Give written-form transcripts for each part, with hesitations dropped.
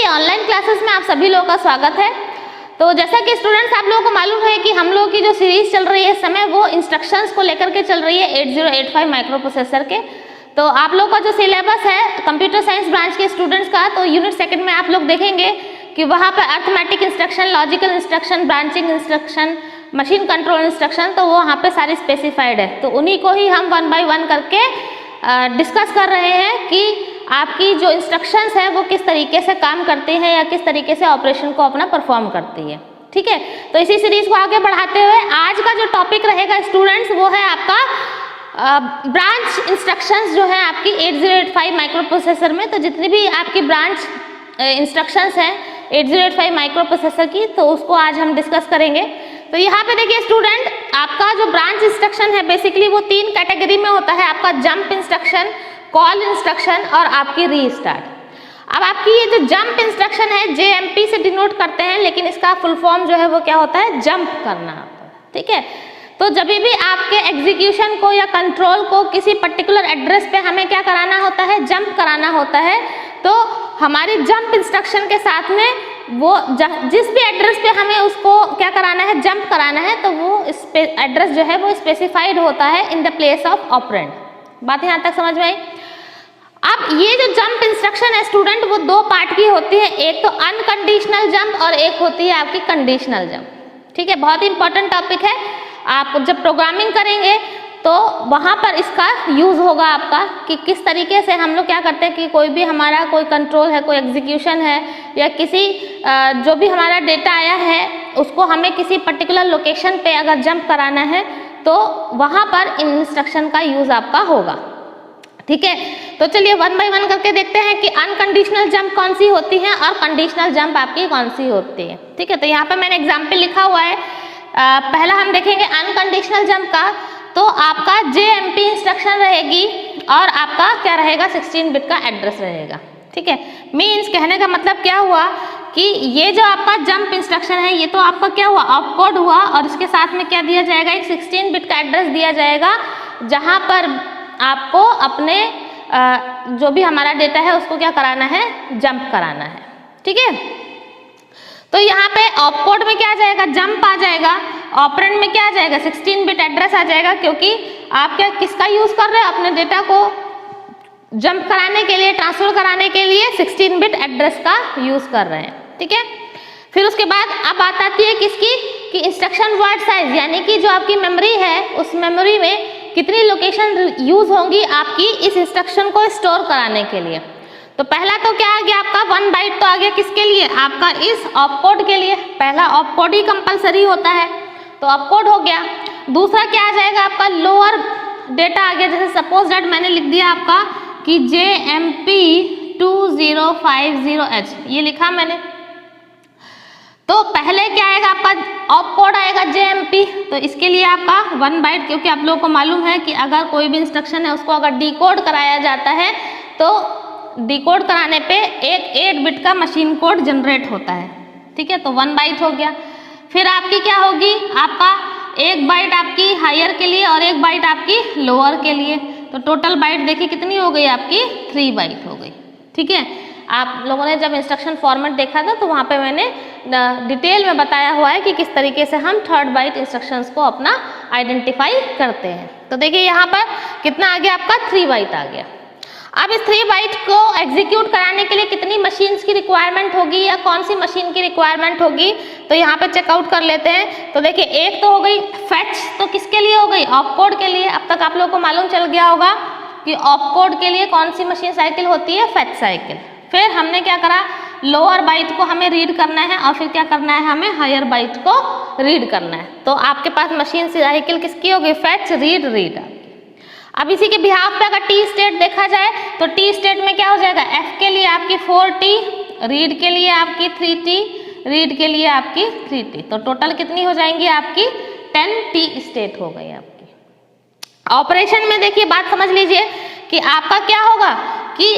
Online classes में आप सभी लोगों का स्वागत है। तो जैसा कि स्टूडेंट्स आप लोगों को मालूम है कि हम लोगों की जो सीरीज चल रही है इस समय वो इंस्ट्रक्शंस को लेकर के चल रही है 8085 माइक्रो प्रोसेसर के। तो आप लोगों का जो सिलेबस है कंप्यूटर साइंस ब्रांच के स्टूडेंट्स का, तो यूनिट सेकंड में आप लोग देखेंगे कि वहाँ पर arithmetic instruction, logical instruction, branching instruction, machine control instruction, तो वो वहाँ पे सारी स्पेसिफाइड है। तो उन्हीं को ही हम 1 बाय 1 करके डिस्कस कर रहे हैं कि आपकी जो इंस्ट्रक्शंस है वो किस तरीके से काम करते हैं या किस तरीके से ऑपरेशन को अपना परफॉर्म करती है। ठीक है, तो इसी सीरीज को आगे बढ़ाते हुए आज का जो टॉपिक रहेगा स्टूडेंट्स वो है आपका ब्रांच इंस्ट्रक्शंस जो है आपकी 8085 माइक्रो प्रोसेसर में। तो जितनी भी आपकी ब्रांच इंस्ट्रक्शंस हैं 8085 माइक्रो प्रोसेसर की, तो उसको आज हम डिस्कस करेंगे। तो यहाँ पे देखिए स्टूडेंट, आपका जो ब्रांच इंस्ट्रक्शन है बेसिकली वो 3 कैटेगरी में होता है, आपका जंप इंस्ट्रक्शन, कॉल इंस्ट्रक्शन और आपकी रीस्टार्ट। अब आपकी ये जो जंप इंस्ट्रक्शन है JMP से डिनोट करते हैं, लेकिन इसका फुल फॉर्म जो है वो क्या होता है, जंप करना होता है। ठीक है, तो जब भी आपके एग्जीक्यूशन को या कंट्रोल को किसी पर्टिकुलर एड्रेस पे हमें क्या कराना होता है, जंप कराना होता है, तो हमारी जंप इंस्ट्रक्शन के साथ में वो जिस भी एड्रेस पे हमें उसको क्या कराना है, जंप कराना है, तो वो एड्रेस जो है वो स्पेसिफाइड होता है in the place of operand. बात यहाँ तक समझ में आई। अब ये जो जंप इंस्ट्रक्शन है स्टूडेंट वो 2 पार्ट की होती है, एक तो अनकंडीशनल जंप और एक होती है आपकी कंडीशनल जंप। ठीक है, बहुत ही इंपॉर्टेंट टॉपिक है। आप जब प्रोग्रामिंग करेंगे तो वहाँ पर इसका यूज़ होगा आपका कि किस तरीके से हम लोग क्या करते हैं कि कोई भी हमारा कोई कंट्रोल है, कोई एग्जीक्यूशन है या किसी जो भी हमारा डेटा आया है उसको हमें किसी पर्टिकुलर लोकेशन पे अगर जंप कराना है तो वहाँ पर इन इंस्ट्रक्शन का यूज़ आपका होगा। ठीक है, तो चलिए 1 बाय 1 करके देखते हैं कि अनकंडीशनल जंप कौन सी होती है और कंडीशनल जंप आपकी कौन सी होती है। ठीक है, तो यहाँ पे मैंने एग्जाम्पल लिखा हुआ है। पहला हम देखेंगे अनकंडीशनल जंप का, तो आपका JMP इंस्ट्रक्शन रहेगी और आपका क्या रहेगा, 16 बिट का एड्रेस रहेगा। ठीक है, मीन्स कहने का मतलब क्या हुआ कि ये जो आपका जंप इंस्ट्रक्शन है ये तो आपका क्या हुआ, ऑपकोड हुआ, और इसके साथ में क्या दिया जाएगा, एक 16 बिट का एड्रेस दिया जाएगा जहाँ पर आपको अपने जो भी हमारा डेटा है उसको क्या कराना है, जंप कराना है। ठीक है, तो यहाँ पे ऑपकोड में क्या आ जाएगा, जंप आ जाएगा, ऑपरेंड में क्या आ जाएगा, 16 बिट एड्रेस आ जाएगा, क्योंकि आप क्या किसका यूज कर रहे हो, अपने डेटा को जंप कराने के लिए, ट्रांसफर कराने के लिए 16 बिट एड्रेस का यूज कर रहे हैं। ठीक है, फिर उसके बाद अब बात आती है किसकी, कि इंस्ट्रक्शन वर्ड साइज, यानी कि जो आपकी मेमोरी है उस मेमोरी में कितनी लोकेशन यूज होंगी आपकी इस इंस्ट्रक्शन को स्टोर कराने के लिए। तो पहला तो क्या आ गया आपका 1 बाइट, तो आ गया किसके लिए, आपका इस ऑपकोड के लिए। पहला ऑपकोड ही कंपलसरी होता है तो ऑपकोड हो गया। दूसरा क्या आ जाएगा आपका, लोअर डेटा आ गया, जैसे सपोज दैट मैंने लिख दिया आपका कि JMP 2050H, ये लिखा मैंने। तो पहले क्या आएगा आपका, ऑपकोड आएगा JMP, तो इसके लिए आपका 1 बाइट, क्योंकि आप लोगों को मालूम है कि अगर कोई भी इंस्ट्रक्शन है उसको अगर डिकोड कराया जाता है तो डिकोड कराने पे एक 8 बिट का मशीन कोड जनरेट होता है। ठीक है, तो 1 बाइट हो गया। फिर आपकी क्या होगी, आपका 1 बाइट आपकी हायर के लिए और 1 बाइट आपकी लोअर के लिए, तो टोटल बाइट देखिए कितनी हो गई आपकी, 3 बाइट हो गई। ठीक है, आप लोगों ने जब इंस्ट्रक्शन फॉर्मेट देखा था तो वहाँ पे मैंने डिटेल में बताया हुआ है कि किस तरीके से हम 3rd बाइट इंस्ट्रक्शंस को अपना आइडेंटिफाई करते हैं। तो देखिए यहाँ पर कितना आ गया आपका, 3 बाइट आ गया। अब इस 3 बाइट को एग्जीक्यूट कराने के लिए कितनी मशीन्स की रिक्वायरमेंट होगी या कौन सी मशीन की रिक्वायरमेंट होगी, तो यहाँ पे चेकआउट कर लेते हैं। तो देखिए एक तो हो गई फेच, तो किसके लिए हो गई, ऑपकोड के लिए। अब तक आप लोगों को मालूम चल गया होगा कि ऑपकोड के लिए कौन सी मशीन साइकिल होती है, फेच साइकिल। फिर हमने क्या करा, लोअर बाइट को हमें रीड करना है और फिर क्या करना है, हमें हायर बाइट को रीड करना है। तो आपके पास मशीन साइकिल किसकी हो गई, फेच, रीड, रीड। अब इसी के बिहाफ पे अगर टी स्टेट देखा जाए तो टी स्टेट में क्या हो जाएगा, F के लिए आपकी 4T, रीड के लिए आपकी 3T, रीड के लिए आपकी 3T, तो टोटल कितनी हो जाएंगी आपकी 10T स्टेट हो गई आपकी। ऑपरेशन में देखिए बात समझ लीजिए कि आपका क्या होगा कि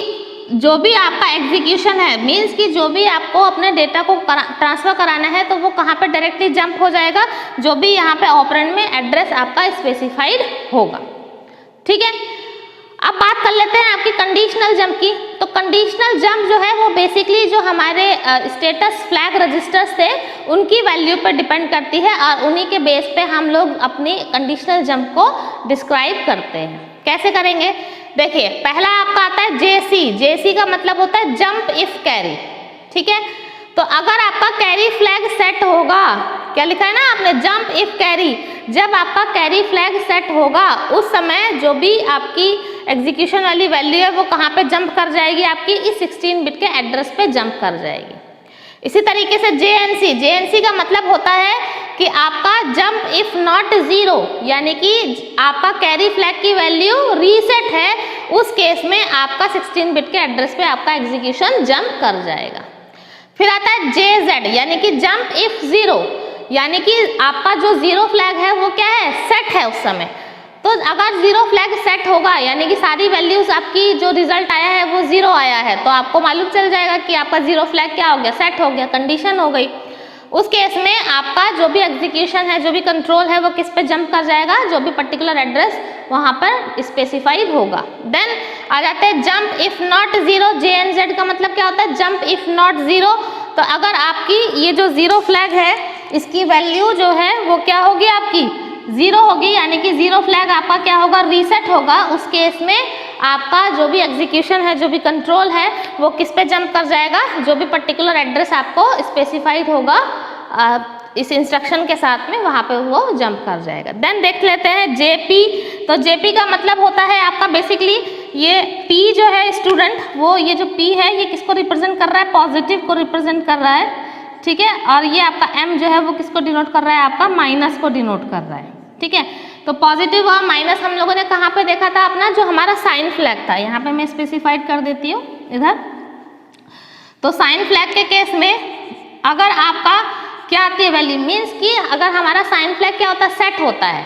जो भी आपका एग्जीक्यूशन है, मीन्स कि जो भी आपको अपने डेटा को ट्रांसफर कराना है तो वो कहाँ पे डायरेक्टली जंप हो जाएगा, जो भी यहाँ पे ऑपरेंड में एड्रेस आपका स्पेसिफाइड होगा। ठीक है, अब बात कर लेते हैं आपकी कंडीशनल जंप की। तो कंडीशनल जंप जो है वो बेसिकली जो हमारे स्टेटस फ्लैग रजिस्टर्स थे उनकी वैल्यू पर डिपेंड करती है और उन्हीं के बेस पे हम लोग अपनी कंडीशनल जंप को डिस्क्राइब करते हैं। कैसे करेंगे? देखिए, पहला आपका आता है जेसी। जेसी का मतलब होता है जंप इफ कैरी, ठीक है। तो अगर आपका कैरी फ्लैग सेट होगा, क्या लिखा है ना आपने, जंप इफ कैरी, जब आपका कैरी फ्लैग सेट होगा उस समय जो भी आपकी एग्जीक्यूशन वाली वैल्यू है वो कहाँ पे जंप कर जाएगी, आपकी इस 16 बिट के एड्रेस पे जंप कर जाएगी। इसी तरीके से जेएनसी, जेएनसी का मतलब होता है कि आपका जंप इफ नॉट जीरो, यानी कि आपका कैरी फ्लैग की वैल्यू रीसेट है, उस केस में आपका 16 बिट के एड्रेस पे आपका एग्जीक्यूशन जंप कर जाएगा। फिर आता है जेजेड, यानी कि जंप इफ जीरो, यानी कि आपका जो जीरो फ्लैग है वो क्या है, सेट है उस समय। तो अगर जीरो फ्लैग सेट होगा यानी कि सारी वैल्यूज आपकी जो रिजल्ट आया है वो जीरो आया है, तो आपको मालूम चल जाएगा कि आपका जीरो फ्लैग क्या हो गया, सेट हो गया, कंडीशन हो गई। उस केस में आपका जो भी एग्जीक्यूशन है, जो भी कंट्रोल है, वो किस पे जंप कर जाएगा, जो भी पर्टिकुलर एड्रेस वहां पर स्पेसिफाइड होगा। देन आ जाते हैं जंप इफ नॉट जीरो। जेएनजेड का मतलब क्या होता है, जंप इफ नॉट जीरो। तो अगर आपकी ये जो जीरो फ्लैग है इसकी वैल्यू जो है वो क्या होगी, आपकी जीरो होगी, यानी कि जीरो फ्लैग आपका क्या होगा, रीसेट होगा। उस केस में आपका जो भी एग्जीक्यूशन है, जो भी कंट्रोल है, वो किस पे जंप कर जाएगा, जो भी पर्टिकुलर एड्रेस आपको स्पेसिफाइड होगा इस इंस्ट्रक्शन के साथ में, वहाँ पे वो जंप कर जाएगा। देन देख लेते हैं जेपी। तो जेपी का मतलब होता है आपका बेसिकली ये पी जो है स्टूडेंट, वो ये जो पी है ये किसको रिप्रेजेंट कर रहा है, पॉजिटिव को रिप्रेजेंट कर रहा है, ठीक है। और ये आपका एम जो है वो किसको डिनोट कर रहा है, आपका माइनस को डिनोट कर रहा है, ठीक है। तो पॉजिटिव और माइनस हम लोगों ने कहाँ पे देखा था, अपना जो हमारा साइन फ्लैग था, यहाँ पे मैं स्पेसिफाइड कर देती हूँ इधर। तो साइन फ्लैग के केस में अगर आपका क्या आती है वैल्यू, मीन्स कि अगर हमारा साइन फ्लैग क्या होता है, सेट होता है,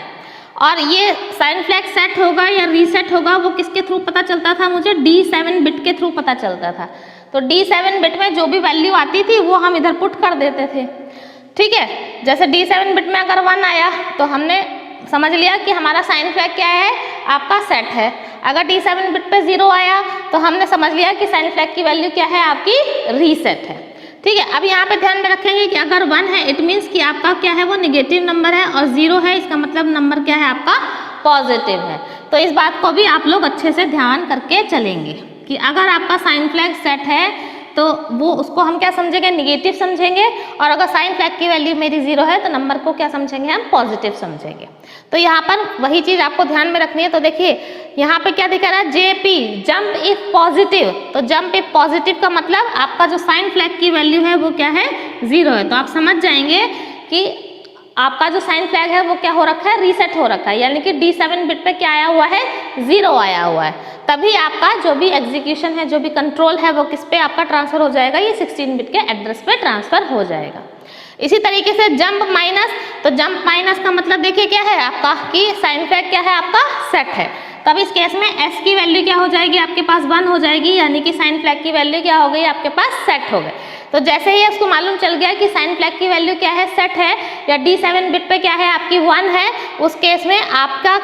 और ये साइन फ्लैग सेट होगा या रीसेट होगा वो किसके थ्रू पता चलता था, मुझे D7 बिट के थ्रू पता चलता था। तो D7 बिट में जो भी वैल्यू आती थी वो हम इधर पुट कर देते थे, ठीक है। जैसे D7 बिट में अगर 1 आया तो हमने समझ लिया कि हमारा साइन फ्लैग क्या है, आपका सेट है। अगर D7 बिट पे 0 आया तो हमने समझ लिया कि साइन फ्लैग की वैल्यू क्या है, आपकी रीसेट है, ठीक है। अब यहाँ पे ध्यान में रखेंगे कि अगर 1 है इट मीन्स कि आपका क्या है, वो निगेटिव नंबर है, और 0 है इसका मतलब नंबर क्या है, आपका पॉजिटिव है। तो इस बात को भी आप लोग अच्छे से ध्यान करके चलेंगे कि अगर आपका साइन फ्लैग सेट है तो वो उसको हम क्या समझेंगे, निगेटिव समझेंगे, और अगर साइन फ्लैग की वैल्यू मेरी 0 है तो नंबर को क्या समझेंगे, हम पॉजिटिव समझेंगे। तो यहाँ पर वही चीज आपको ध्यान में रखनी है। तो देखिए यहाँ पे क्या दिखा रहा है, जेपी जंप इफ पॉजिटिव। तो जंप इफ पॉजिटिव का मतलब आपका जो साइन फ्लैग की वैल्यू है वो क्या है, 0 है। तो आप समझ जाएंगे कि आपका जो साइन फ्लैग है वो क्या हो रखा है, रीसेट हो रखा है, यानी कि D7 बिट पे क्या आया हुआ है, 0 आया हुआ है। तभी आपका जो भी एग्जीक्यूशन है, जो भी कंट्रोल है, वो किस पे आपका ट्रांसफर हो जाएगा, ये 16 बिट के एड्रेस पे ट्रांसफर हो जाएगा। इसी तरीके से जंप माइनस। तो जंप माइनस का मतलब देखिए क्या है आपका, कि साइन फ्लैग क्या है, आपका सेट है। तब इस केस में एस की वैल्यू क्या हो जाएगी, आपके पास 1 हो जाएगी, यानी कि साइन फ्लैग की वैल्यू क्या हो गई, आपके पास सेट हो गए। तो जैसे ही उसको मालूम चल गया कि साइन फ्लैग की वैल्यू क्या है, सेट है, या D7 बिट पे क्या है, आपकी 1 है, उस केस में आपका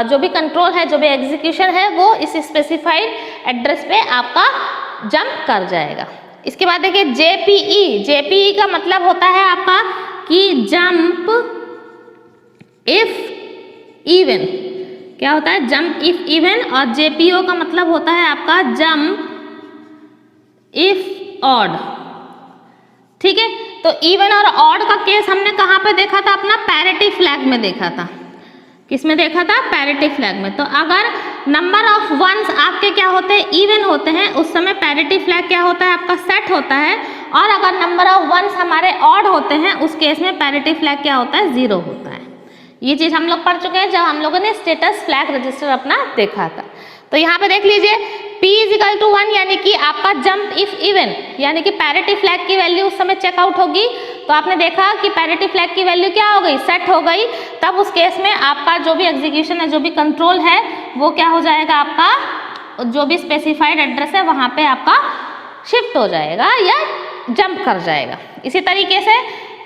जो भी कंट्रोल है, जो भी एग्जीक्यूशन है, वो इस स्पेसिफाइड एड्रेस पे आपका जंप कर जाएगा। इसके बाद देखिए जेपीई। जेपीई का मतलब होता है आपका कि जंप इफ इवन। क्या होता है, जंप इफ इवन। और जेपीओ का मतलब होता है आपका जंप इफ ऑड, ठीक है। तो इवन और ऑड का केस हमने कहाँ पे देखा था, अपना पैरिटी फ्लैग में देखा था। किसमें देखा था, पैरिटी फ्लैग में। तो अगर नंबर ऑफ वंस आपके क्या होते हैं, इवन होते हैं, उस समय पैरिटी फ्लैग क्या होता है, आपका सेट होता है। और अगर नंबर ऑफ वंस हमारे ऑड होते हैं, उस केस में पैरिटी फ्लैग क्या होता है, 0 होता है। ये चीज हम लोग पढ़ चुके हैं जब हम लोगों ने स्टेटस फ्लैग रजिस्टर अपना देखा था। तो यहाँ पे देख लीजिए P = 1, यानी कि आपका जंप इफ इवन, यानी कि पैरिटी फ्लैग की वैल्यू उस समय चेकआउट होगी। तो आपने देखा कि पैरिटी फ्लैग की वैल्यू क्या हो गई, सेट हो गई। तब उस केस में आपका जो भी एग्जीक्यूशन है, जो भी कंट्रोल है, वो क्या हो जाएगा, आपका जो भी स्पेसिफाइड एड्रेस है वहां पे आपका शिफ्ट हो जाएगा या जंप कर जाएगा। इसी तरीके से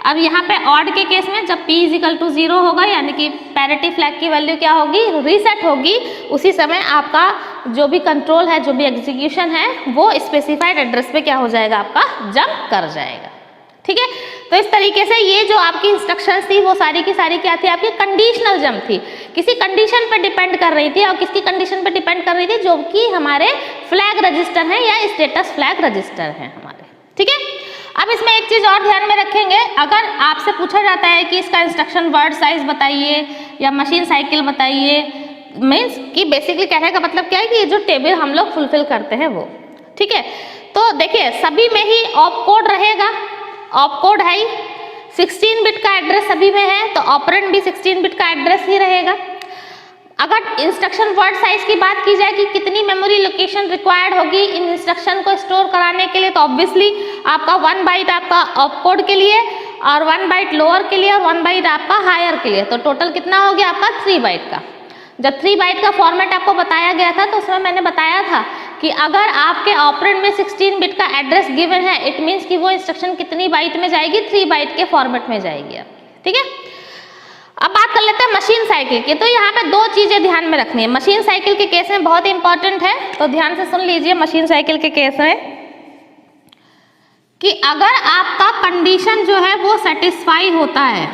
अब यहाँ पे ऑड के केस में जब p इजिकल टू 0 होगा यानी कि पैरिटी फ्लैग की वैल्यू क्या होगी, रीसेट होगी, उसी समय आपका जो भी कंट्रोल है, जो भी एग्जीक्यूशन है, वो स्पेसिफाइड एड्रेस पे क्या हो जाएगा, आपका जंप कर जाएगा। ठीक है, तो इस तरीके से ये जो आपकी इंस्ट्रक्शंस थी वो सारी की सारी क्या थी, आपकी कंडीशनल जंप थी, किसी कंडीशन पे डिपेंड कर रही थी। और किसकी कंडीशन पे डिपेंड कर रही थी, जो कि हमारे फ्लैग रजिस्टर हैं या स्टेटस फ्लैग रजिस्टर हैं हमारे। ठीक है, अब इसमें एक चीज और ध्यान में रखेंगे, अगर आपसे पूछा जाता है कि इसका इंस्ट्रक्शन वर्ड साइज बताइए या मशीन साइकिल बताइए, मीन्स कि बेसिकली कहने का मतलब क्या है कि ये जो टेबल हम लोग फुलफिल करते हैं वो। ठीक है, तो देखिए सभी में ही ऑप कोड रहेगा, ऑप कोड है ही, 16 बिट का एड्रेस सभी में है, तो ऑपरेंड भी 16 बिट का एड्रेस ही रहेगा। अगर इंस्ट्रक्शन वर्ड साइज की बात की जाए कि कितनी मेमोरी लोकेशन रिक्वायर्ड होगी इन इंस्ट्रक्शन को स्टोर कराने के लिए, तो ऑब्वियसली आपका 1 बाइट आपका ऑप कोड के लिए और 1 बाइट लोअर के लिए और 1 बाइट आपका हायर के लिए, तो टोटल कितना हो गया आपका 3 बाइट का। जब 3 बाइट का फॉर्मेट आपको बताया गया था तो उसमें मैंने बताया था कि अगर आपके ऑपरेंड में 16 बिट का एड्रेस गिवन है, इट मीन्स कि वो इंस्ट्रक्शन कितनी बाइट में जाएगी, 3 बाइट के फॉर्मेट में जाएगी आपकी। ठीक है, अब बात कर लेते हैं मशीन साइकिल की। तो यहाँ पे दो चीजें ध्यान में रखनी है, मशीन साइकिल के केस में बहुत इंपॉर्टेंट है, तो ध्यान से सुन लीजिए। मशीन साइकिल के केस में कि अगर आपका कंडीशन जो है वो सेटिस्फाई होता है,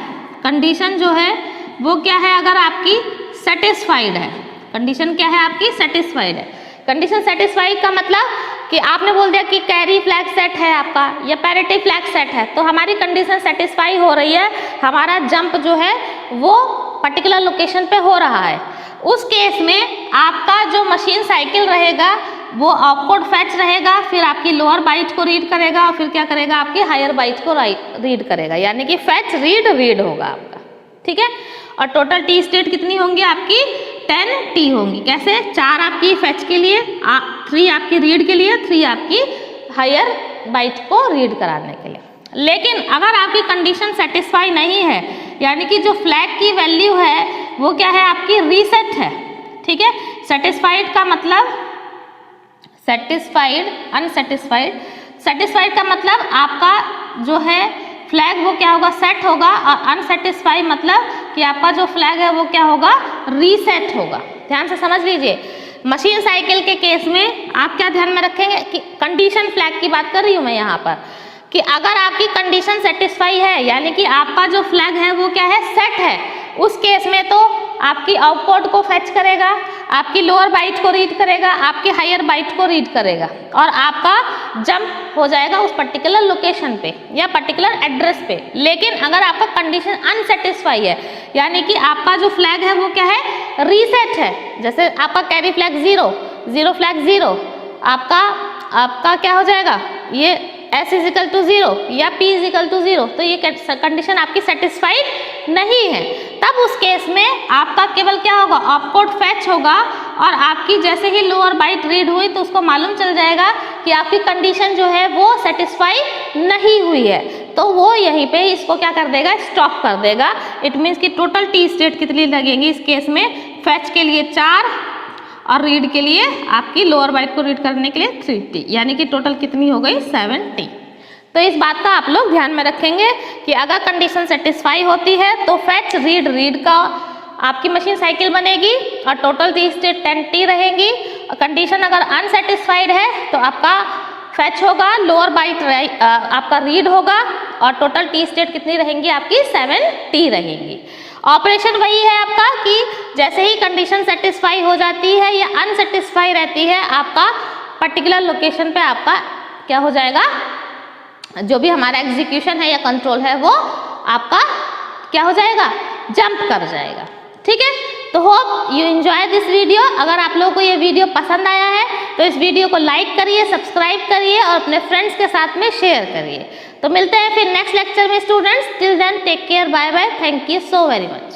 कंडीशन जो है वो क्या है, अगर आपकी सेटिस्फाइड है, कंडीशन क्या है आपकी सेटिस्फाइड है। कंडीशन सेटिस्फाइड का मतलब कि आपने बोल दिया कि कैरी फ्लैग सेट है आपका या पैरिटी फ्लैग सेट है, तो हमारी कंडीशन सेटिस्फाई हो रही है, हमारा जंप जो है वो पर्टिकुलर लोकेशन पे हो रहा है। उस केस में आपका जो मशीन साइकिल रहेगा वो ऑपकोड फैच रहेगा, फिर आपकी लोअर बाइट को रीड करेगा और फिर क्या करेगा, आपकी हायर बाइट को रीड करेगा, यानी कि फैच रीड होगा आपका। ठीक है, और टोटल टी स्टेट कितनी होंगी आपकी 10 टी होंगी। कैसे, 4 आपकी फैच के लिए, 3 आपकी रीड के लिए, 3 आपकी हायर बाइट को रीड कराने के लिए। लेकिन अगर आपकी कंडीशन सेटिस्फाई नहीं है, यानी कि जो फ्लैग की वैल्यू है वो क्या है आपकी रीसेट है। ठीक है, सेटिस्फाइड का मतलब सेटिस्फाइड, अनसेटिस्फाइड। सेटिस्फाइड का मतलब आपका जो है फ्लैग वो क्या होगा, सेट होगा, और अनसेटिस्फाई मतलब कि आपका जो फ्लैग है वो क्या होगा, रीसेट होगा। ध्यान से समझ लीजिए, मशीन साइकिल के केस में आप क्या ध्यान में रखेंगे कि कंडीशन फ्लैग की बात कर रही हूँ मैं यहाँ पर, कि अगर आपकी कंडीशन सेटिस्फाई है यानी कि आपका जो फ्लैग है वो क्या है, सेट है, उस केस में तो आपकी आउटपुट को फैच करेगा, आपकी लोअर बाइट को रीड करेगा, आपकी हायर बाइट को रीड करेगा, और आपका जंप हो जाएगा उस पर्टिकुलर लोकेशन पे या पर्टिकुलर एड्रेस पे। लेकिन अगर आपका कंडीशन अनसेटिस्फाई है, यानी कि आपका जो फ्लैग है वो क्या है, रीसेट है, जैसे आपका कैरी फ्लैग 0 फ्लैग 0, आपका क्या हो जाएगा, ये S इजिकल टू 0 या P इजिकल टू 0, तो ये कंडीशन आपकी सेटिस्फाइड नहीं है। तब उस केस में आपका केवल क्या होगा, ऑपकोड फैच होगा, और आपकी जैसे ही लोअर बाइट रीड हुई तो उसको मालूम चल जाएगा कि आपकी कंडीशन जो है वो सेटिस्फाई नहीं हुई है, तो वो यहीं पे इसको क्या कर देगा, स्टॉप कर देगा। इट मीन्स कि टोटल टी स्टेट कितनी लगेंगी इस केस में, फैच के लिए 4 और रीड के लिए आपकी लोअर बाइट को रीड करने के लिए 3T, यानी कि टोटल कितनी हो गई 7T। तो इस बात का आप लोग ध्यान में रखेंगे कि अगर कंडीशन सेटिस्फाई होती है तो फैच रीड का आपकी मशीन साइकिल बनेगी और टोटल टी स्टेट 10T रहेंगी। और कंडीशन अगर अनसेटिस्फाइड है तो आपका फैच होगा, लोअर बाइट आपका रीड होगा, और टोटल टी स्टेट कितनी रहेंगी आपकी 7T रहेंगी। ऑपरेशन वही है आपका कि जैसे ही कंडीशन सेटिस्फाई हो जाती है या अनसेटिस्फाई रहती है, आपका पर्टिकुलर लोकेशन पे आपका क्या हो जाएगा, जो भी हमारा एग्जीक्यूशन है या कंट्रोल है वो आपका क्या हो जाएगा, जंप कर जाएगा। ठीक है, तो hope you enjoy this video. अगर आप लोगों को ये वीडियो पसंद आया है तो इस वीडियो को लाइक करिए, सब्सक्राइब करिए और अपने फ्रेंड्स के साथ में शेयर करिए। तो मिलते हैं फिर नेक्स्ट लेक्चर में students. Till then take care, bye bye, thank you so very much.